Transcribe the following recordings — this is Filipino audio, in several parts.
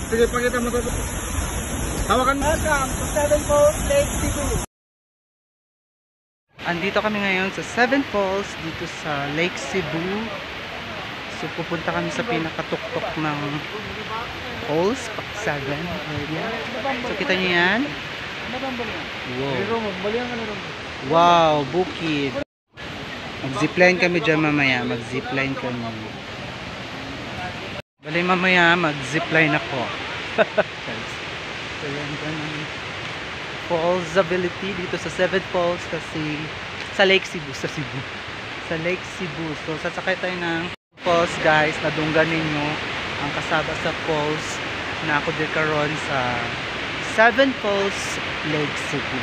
Sige, pakita mo to. Hawakan mo. Welcome to Seven Falls, Lake Cebu. Andito kami ngayon sa Seven Falls dito sa Lake Cebu. So pupunta kami sa pinakatuktok ng falls, Paksagan area. So kita niyo yan? Wow. Wow, bukid. Mag-zipline kami dyan mamaya. Mag-zipline kami. Bali mamaya mag-zipline ako. So yan ganun. Fallsability dito sa Seven Falls kasi sa Lake Cebu, sa Lake Cebu. So sasakay tayo ng falls guys, nadunggan ninyo ang kasaba sa falls na ako din karon sa Seven Falls, Lake Cebu.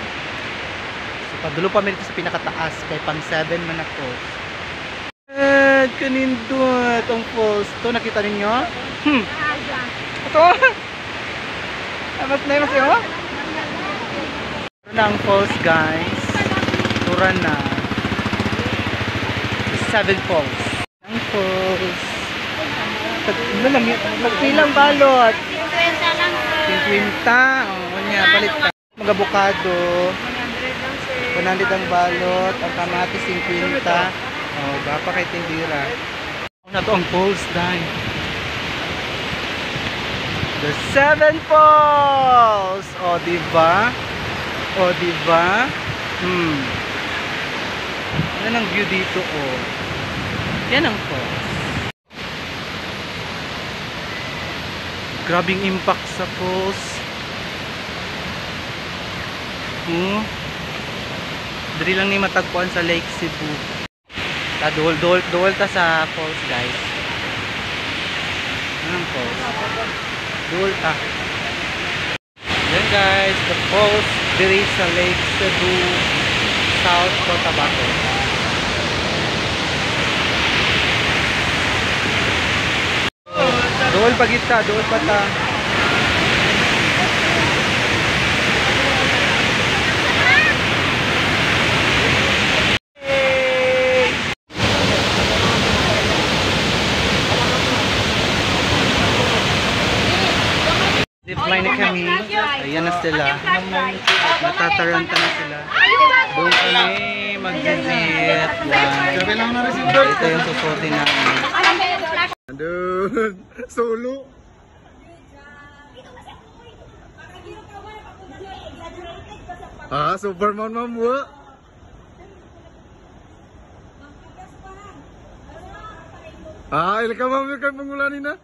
So padulo pa dito sa pinakataas kay pang 7 man ako. Kanindot ang falls. Ito nakita ninyo? Ito. Amas na yun sa'yo? Ang falls guys, turan na Seven Falls. Ang falls magpilang balot 50 o niya palit ka mag-abukado 100 ang balot, ang kamatis 50 baka kay tindira na to ang falls dahil the Seven Falls diba? Diba? Yan ang view dito, Yan ang falls. Grabing impact sa falls. Dali lang ni matagpuan sa Lake Cebu. Duol ta sa falls, guys. Yan ang falls. Duol ta. Yan guys, the falls diri sa Lake Cebu, South Cotabato. Dool pa kita, dool pa ta. Zipline na kami. Ayan na sila. Natataranta na sila. Doon kami mag-zip. Ito yung susuotin namin. Andun. Solo. Superman mamwa. Ilan ka mamwa kay pangulanin na?